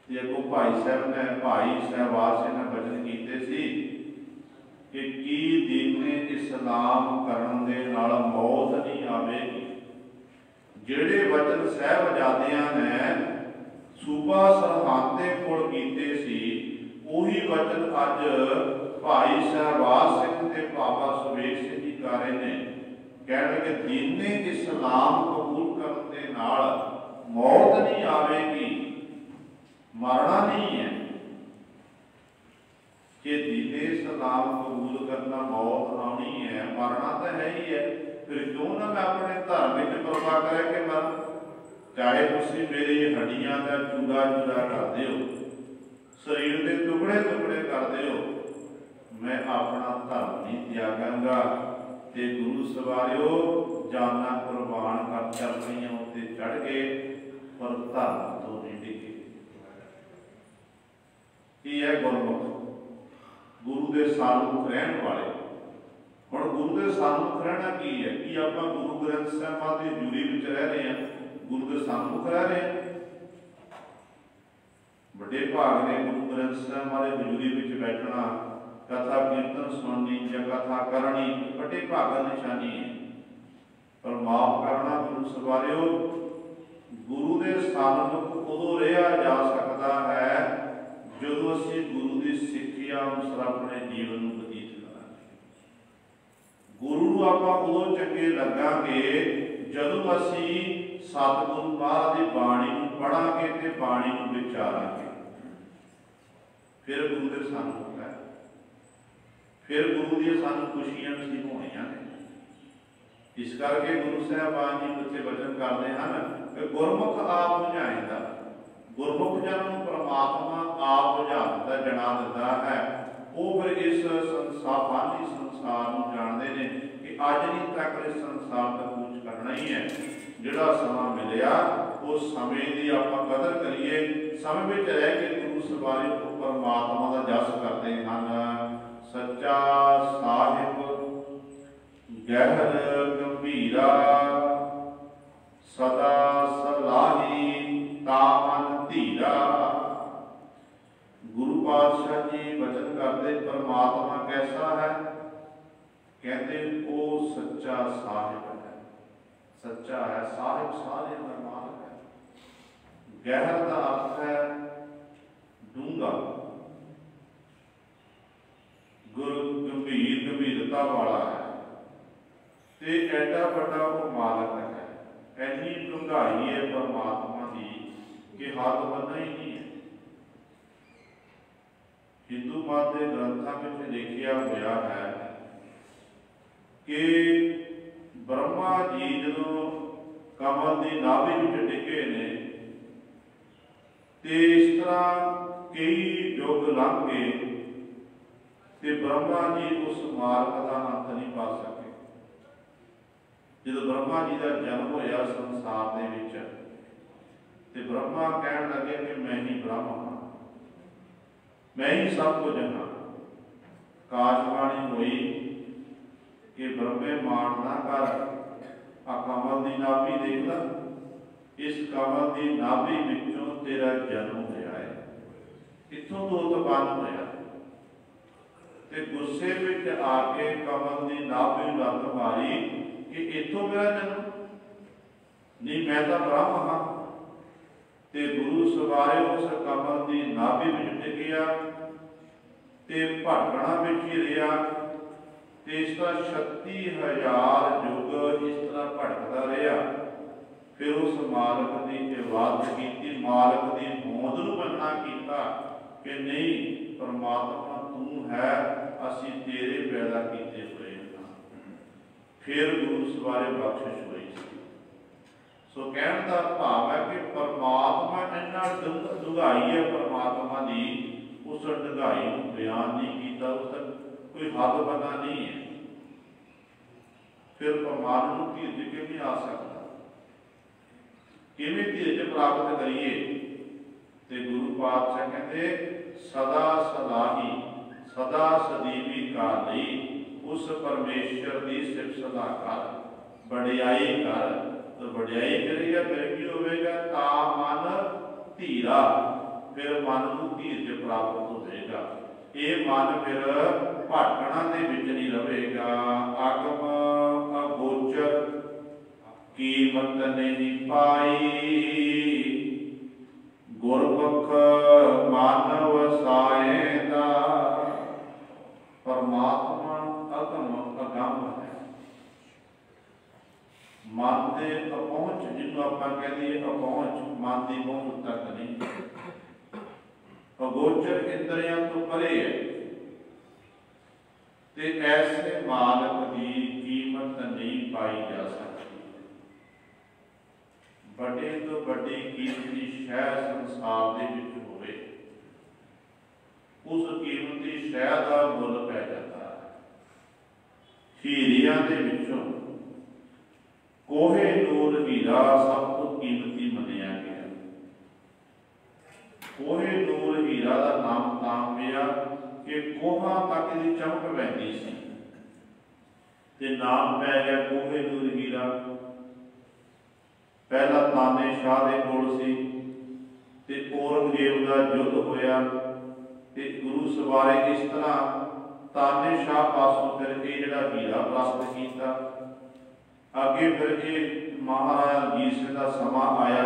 अगों भाई साहब ने भाई सहबाज सिंह ने वचन किए सी कि की दीने इस्लाम करन दे नाल मौत नहीं आवेगी। जिहड़े वचन साहबजादियां ने सूबा सरहंद दे कोल कीते सी, उही वचन अज भाई सहबाज सिंह ते बाबा सुबेग सिंह जी कर रहे ने। कह लगे दीने इस्लाम कबूल करन दे नाल मौत नहीं आवेगी, मरना नहीं है। कि दीने इस्लाम कबूल करना मौत आनी है, मरना तो है ही है, फिर क्यों ना मैं अपने धर्म में परवाह करे कि मर, चाहे तुम मेरी हड्डियां का चूड़ा चूड़ा कर दो, शरीर के टुकड़े टुकड़े कर दो, मैं अपना धर्म नहीं त्यागांगा। ते गुरु सवारियो जाना कुर्बान कर चरनियां उत्ते चढ़ गए, पर धर्म तो नहीं डिगे। ये है गुरमुख। गुरु के सन्मुख रहने वाले। हुण गुरु के सन्मुख रहना की है कि आप गुरु ग्रंथ साहिब की हजूरी में रह रहे हैं, गुरु के सन्मुख रह रहे हैं। बड़े भाग ने गुरु ग्रंथ साहिब की हजूरी में बैठना, कथा कीर्तन सुननी या कथा करनी, बड़े भाग निशानी है। पर माफ करना गुरु सवारियो, गुरु के सन्मुख उदों रहा जा सकता है जो असीं गुरु की सिक्ख्या अनुसार अपने जीवन में बतीत करांगे। गुरु नूं आपां उदों चंगे लगांगे जदों असीं सतगुरु महाराज की बाणी नूं पढ़ांगे ते बाणी नूं विचारांगे। फिर गुरु के सन्मुख है, फिर गुरु दी सानूं खुशियां नसीब होणीआं ने। इस करके गुरु साहिबान जी उत्थे वचन करते हैं कि गुरमुख आप बुझाएंदा, गुरमुख जन परमात्मा आप बुझा दिता, जना दिता है। वो फिर इस संसार फानी संसार नूं जानते हैं कि अज नहीं तक इस संसार का कुछ करना ही है। जिहड़ा समा मिलिया उस समय की आपां कदर करिए, समय में रह के गुरु सवारी को परमात्मा का जस करते हैं। सच्चा साहिब गहर गंभीरा, सदा सलाही तामन धीरा। गुरु पातशाह जी वचन करते परमात्मा कैसा है, कहते वो सच्चा साहिब है। सच्चा है, साहिब सारे का मालक है। गहर का अर्थ है डूंगा, गुरु गंभीर गंभीरता वाला है, ते एडा बड़ा वो मालक है। ऐनी डूंगाई है परमात्मा की कि हाथ बनना ही नहीं है। हिंदू मत के ग्रंथों में लिखिया हुआ है कि ब्रह्मा जी जो कमल की नाभि में डिगे ने, ते इस तरह कई युग लंघ गए ते ब्रह्मा जी उस मार्ग का अंत नहीं पा सके। जो ब्रह्मा जी का जन्म होया संसार दे विच, ते ब्रह्मा कहन लगे कि मैं ही ब्रह्म हाँ, मैं ही सब कुछ हाँ। काशवाणी हुई कि ब्रह्मे मान ना कर, आ कमल की नाभि देख ला, इस कमल की नाभि विचों तेरा जन्म होया है, इत्थों तो उत्पन्न होया। ते गुस्से विच आके कमल की नाभि लत मारी कि इत्थों मेरा जन्म नहीं, मैं तो ब्रह्म हाँ। ते गुरु सवारे उस कमल की नाभि में टिकिया ते भटकना विच ही रहा। ते इस तरह 36,000 युग इस तरह भटकता रहा। फिर उस मालक की इबादत की, मालक की होंद नूं मन्ना कीता कि नहीं परमात्मा तू है, असी तेरे पैदा किए हुए हाँ। फिर गुरु सवारे बख्शिश हुई। सो कहने का भाव है कि परमात्मा इन्ना डुंगाई है परमात्मा की, उस डुंगाई को बयान नहीं किया, उस कोई हद पता नहीं है। फिर परमात्मा को धीरज किवें आ सकता, किवें धीरज प्राप्त करिए। ते गुरु पातशाह कहते सदा सलाही, सदा सदीवी काली, उस परमेश्वर की सिर्फ सदा कर, बड़ियाई कर। तो बड़ियाई करेगा फिर की होगा, ता मन धीरा, फिर मन को धीरज प्राप्त होगा। ये मन फिर भटकना दे विच नहीं रहेगा। आगम अगोचर कीमत नहीं पाई, गुरमुख मानव साएदा। परमात्मा अगम अगम है, मन के अपहुंच, जिन्हों आप कहते अपहुंच, मन की पहुंच तक नहीं। अगोचर इंद्रियां तो परे है। ते ऐसे मालक की कीमत नहीं पाई जा सकती। बड़े तो बड़ी कीमती शह संसार दे विच होवे, उस कीमती शह का मुल पै जाता है। हीरियां दे विचों कोहे नूर हीरा सब तो कीमती मनिया गया। कोहे नूर हीरा का नाम तां पिया कि कोहां तक इहदी चमक पैंदी सी ते नाम पै गया कोहिनूर हीरा। पहला ताने शाह दे कोल सी ते औरंगजेब दा युद्ध होया ते गुरु सवारे इस तरह ताने शाह पासों फिर ये जिहड़ा हीरा प्राप्त किया। अगे फिर ये महाराजा रਣजीत सिंह का समा आया।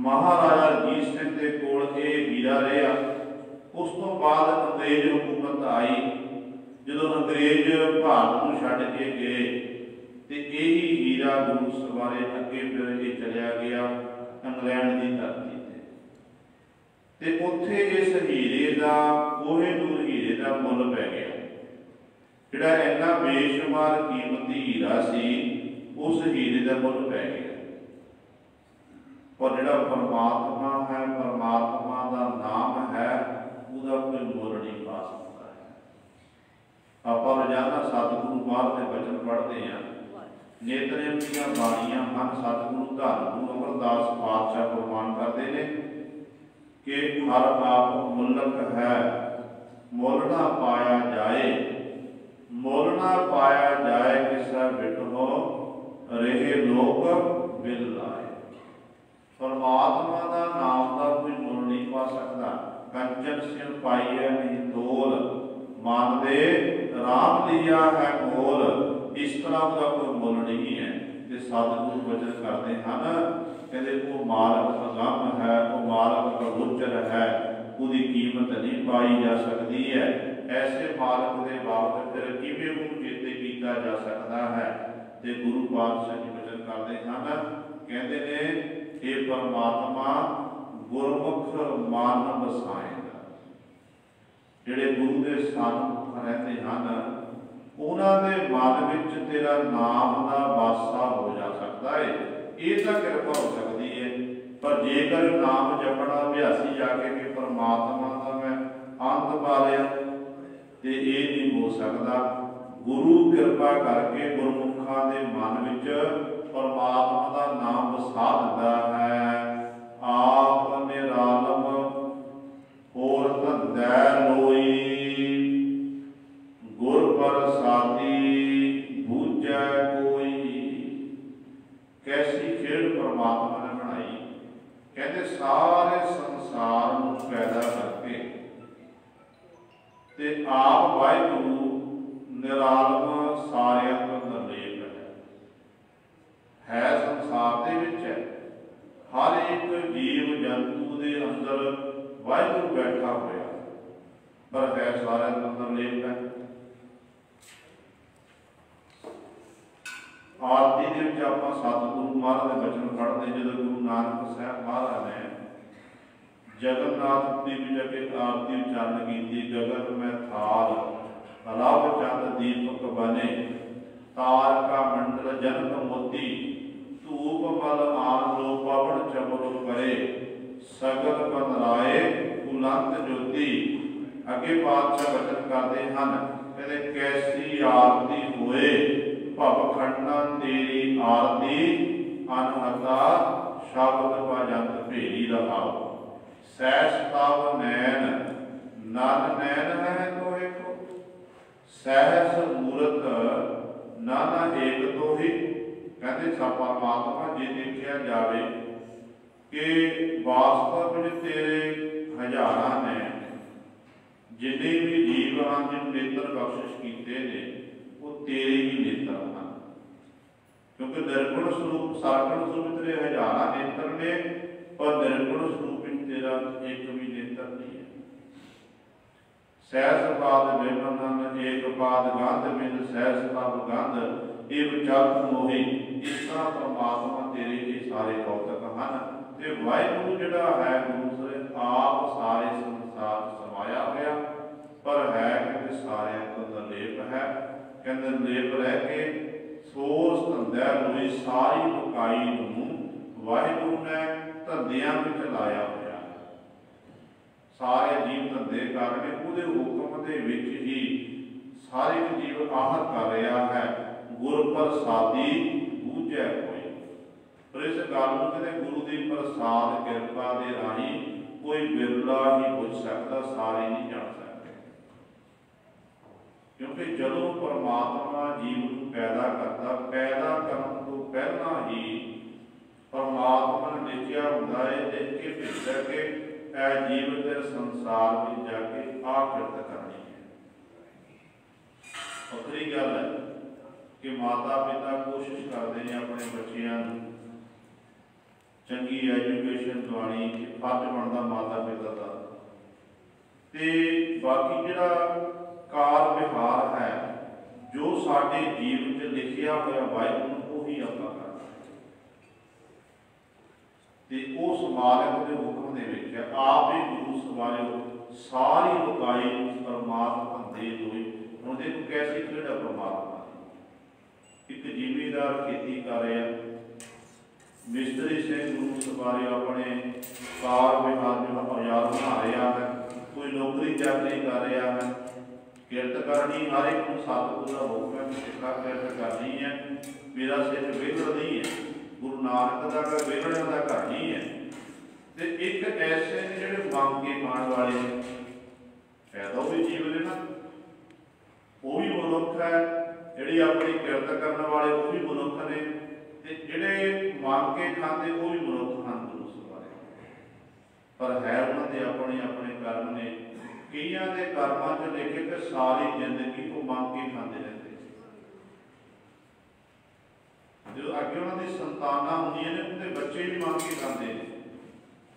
महाराजा रਣजीत सिंह के कोल ये हीरा रहा। उस तो बाद अंग्रेज हुकूमत आई। जो अंग्रेज भारत को छड्ड के गए तो यही हीरा गुरु सवारे अगे फिर ये चलिया गया इंग्लैंड की धरती ते उत्थे इस हीरे का कोहिनूर हीरे का मुल पै गया। जिहड़ा इन्ना बेशुमार कीमती हीरा सी उस हीरे का मुल पै गया। पर जिहड़ा परमात्मा है, परमात्मा का नाम है, उसका कोई मुल नहीं पा सकता है। आप रोजाना सतगुरु महाराज के वचन पढ़ते हैं। नेतनेम दीयां बाणियां मन सतगुरु धन गुरु अमरदास पातशाह प्रमाण करते हैं कि हर आप मुल्लक है, मुल ना पाया जाए, मुल ना पाया जाए, किसा बिटहो रहे लोक बिल लाए। परमात्मा का नाम का कोई मुल नहीं पा सकता। कंचन सिर पाइए नहीं तोल, मान दे राम लिया है मोल। इस तरह का कोई मुल नहीं है। ते सतगुरु वचन करते हैं कहते वो मालक अगम है, वो मालक अगोचर है, उसकी कीमत नहीं पाई जा सकती है। ऐसे मालक के बाबत फिर किवें उन्हें चेते किया जा सकता है। ते गुरु पातशाह जी वचन करते हैं कहते ने हे परमात्मा गुरमुख मन बसाएगा। जिहड़े गुरु के सन्मुख रहते हैं उन्होंने मन विच तेरा नाम का वासा हो जा सकता है। ये तो कृपा हो सकती है। पर जेकर नाम जपना अभ्यासी जाके कि परमात्मा का मैं अंत पा लिया तो ये नहीं हो सकता। गुरु कृपा करके गुरमुखा के मन विच परमात्मा का नाम वसा दिंदा है। आप निरालम होर धंधै लोई, गुर प्रसादी बूझै कोई। कैसी खेल परमात्मा ने बनाई। कहते सारे संसार को पैदा करके ते आप वाहिगुरु निरालम सारियां तो निर्लेप है संसार दे विच है। हर एक जीव जंतु के अंदर वाहिगुरु बैठा होया, पर है सारे तो निर्लेप है। आरती के विच आपां सतगुरु महाराज के वचन पढ़ते जो गुरु नानक साहब महाराज ने जगन्नाथ दी विच एक आरती उच्चारण की। गगन में थाल रब चंद दीपक बने, तार का मंडल जनक मोती, धूप मल आन लो पवन चमन करे, सगल बनराए बुलंद ज्योति। अगे पातशाह वचन करते हैं कहते कैसी आरती होए भव खंडन तेरी आरती, अनहता शब्द भजंत भेरी रहाओ। सैस तब नैन नन नैन है तो एक, सहस मूरत नाना एक तो ही। कहते सब परमात्मा जी देखा जाए कि वास्तव में तेरे हजारां ने जिन्ने भी जीव हैं जिन नेत्र बख्शिश किए ने वो तेरे ही नेत्र हैं। क्योंकि निर्गुण स्वरूप सागुण स्वरूप तेरे हजारां नेत्र ने, पर निर्गुण स्वरूप तेरा एक भी नेत्र नहीं है। सहस पाद विमन एक पाद गंध बिन सहस पाद गंध इव चक मोही। इस तरह परमात्मा तेरे ही सारे कौतक हैं। ते वाहिगुरु जिहड़ा है गुरु से आप सारे संसार समाया होया, पर है कि सारे को निर्लेप है। कहते निर्लेप रह के सोस धंधै लोई सारी बुकाई नूं वाहिगुरु ने धंधियां विच लाया होया। सारे जीव धंधे करने उहदे हुक्म दे विच ही सारे जीव आहत कर रहा है। गुर प्रसादी बूझै कोई। पर इस गल नूं कहते गुरु की प्रसाद कृपा के राही कोई बिरला ही बुझ सकता, सारे नहीं जान सकते। क्योंकि जदों परमात्मा जीव को पैदा करता, पैदा करने तो पहला ही परमात्मा ने लिखिया हुंदा है, लिख के भेजा कि ऐ जीव ते संसार में जाके आ किरत करनी है। वखरी गल है कि माता पिता कोशिश करते हैं अपने बच्चों चंगी एजुकेशन दिवानी, फर्ज बनता माता पिता का। ते बाकी जिहड़ा कार विहार है जो साडे जीवन च लिखिया होया वाहिगुरू उही आपां करना ते उस मालिक दे हुक्म दे विच आप ही गुरु सवारियो सारी लुकाई परमात्मा दे दोई। हुण देखो कैसी खेड़ है परमात्मा दी। एक जिमीदार खेती कर रहा, मिस्त्री से गुरु सवारियो अपने कार विहार जो औजार बना रहा है, कोई नौकरी चाकरी कर रहा है, किरत करनी हर एक को सतगुरु का हुक्म है, सिखा किरत करनी है। मेरा सिख विगड़ नहीं है, गुरु नानक का घर विगड़िया का घर नहीं है। तो एक ऐसे ने जिहड़े मंग के खाण वाले पैदा भी जीव ने ना, वो भी मनुख है, जिहड़ी अपनी किरत करने वाले वो भी मनुख ने, ते जिहड़े मंग के खाते वो भी मनुख हैं गुरु सवारे। पर है उन्होंने अपने अपने कर्म ने, कईयां दे कर्मां च लिखे कि सारी जिंदगी वो मंग के खाते रहते। जो अगे उन्होंने संताना होंदियां ने उनके बच्चे भी मंग के खाते हैं,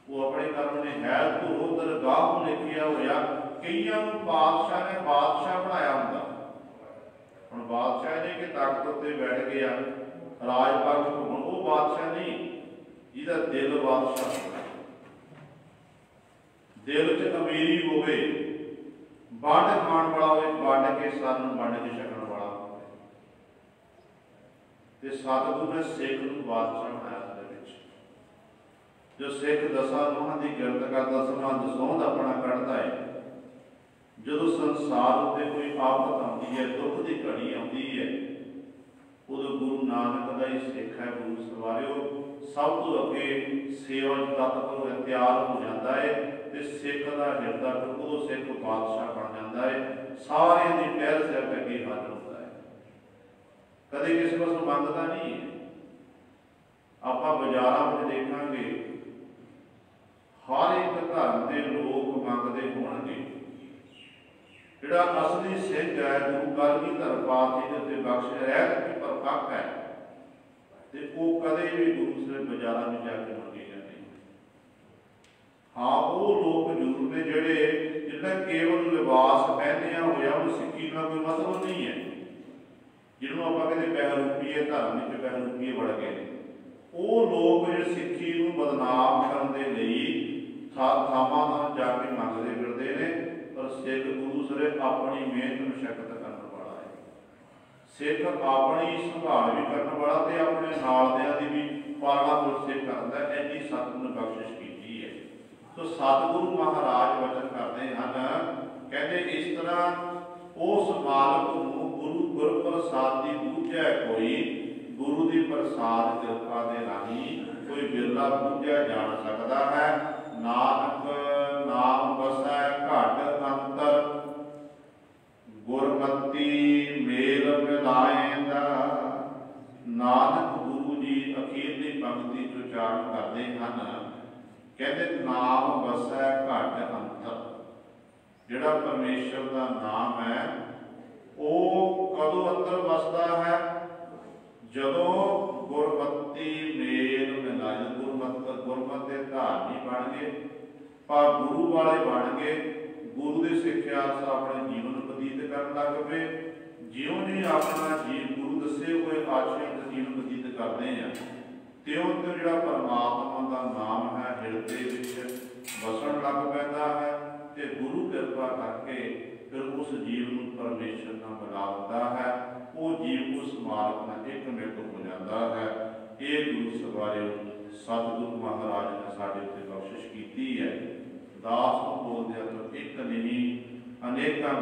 वो अपने कर्म ने है तो दरगाह को लिखिया होया। कईयां नूं बादशाह ने बादशाह बनाया हुंदा। हुण बादशाह ने कि तख्त उत्ते बैठ गया राज पक्ष हुण वो बादशाह नहीं, जिहदा दिल बादशाह होवे, दिल च अमीरी होवे, वंड खाण वाला होवे, वंड के सन वंड के छकण वाला होवे। ते सतगुरु ने सिख नूं बादशाह बनाया। जो सिख दसा नूहां की किरत करता, दसवां दसौंध अपना कढ़ता है, जो संसार उत्ते कोई आफत आती है, दुख की घड़ी आती है, उदों गुरु नानक का ही सिख है गुरु सवारियो सब तो अगे सेवा तत्पर तैयार हो जाता है। तो सिख का हिरदा उदों सिख बादशाह बन जाता है, सारे की टहल सिर अगे हाजिर होता है, कदे किसी पासों मंगता नहीं है। आप बाजारों में देखांगे हर एक धर्म के लोग मंगते होणगे। जिहड़ा असली सिख है गुरु कलगीधर पातशाह जी दे बख्श रहत की परपक्क है, तो वो कदे भी गुरु से बाजारों में जाके मंगे जाते। हाँ वो लोग जरूर ने जिहड़े केवल लिबास पहनिया होया उन्हें सिक्खी का कोई मतलब नहीं है, जिन्होंने आप कहते बहरूपीए धर्म में बहरूपीए बढ़ गए। वो लोग जो सिक्खी को बदनाम करने लई थावां थां जाके मंगते फिरते हैं, पर सिख गुरु सरे अपनी मेहनत मशक्कत करने वाला है। सिख अपनी संभाल भी करने वाला ते अपने नालदियां दी भी पालना पोषण करता है। इन्नी सतगुरु ने बख्शिश की है। तो सतगुरु महाराज वचन करते हैं, कहते इस तरह उस मालक को गुरु गुरप्रसाद की पूजा कोई, गुरु की प्रसाद कृपा के राही कोई बिरला पूजा जान सकता है। नानक नाम वसै घट अंतर, गुरमति मेल मिलाएंदा। नानक गुरु जी अखीरली पंक्ति उच्चारण करते हैं, कहते नाम वसै घट अंतर। जिहड़ा परमेश्वर का नाम है वो कदों अंदर वसदा है, जदों गुरमति मेल मिलाए। गुरमत के धारनी बन गए, पर गुरु वाले बन गए, गुरु की सिक्ख्या अपने जीवन बतीत कर लग पे। ज्यों जी अपना गुरु दसे हुए आशय जीवन बतीत करते हैं, त्यों त्यों जिहड़ा परमात्मा का नाम है हिरदे विच वसन लग पैंदा है, ते गुरु कृपा करके फिर उस जीव को परमेश्वर नाल मिला दिंदा है। वो जीव उस मालक नाल एक मिट हो जाता है। ये गुरु सवारे सतगुरु महाराज ने साडे उत्ते बख्शिश की है। दास को बोलदे तो एक नहीं अनेकां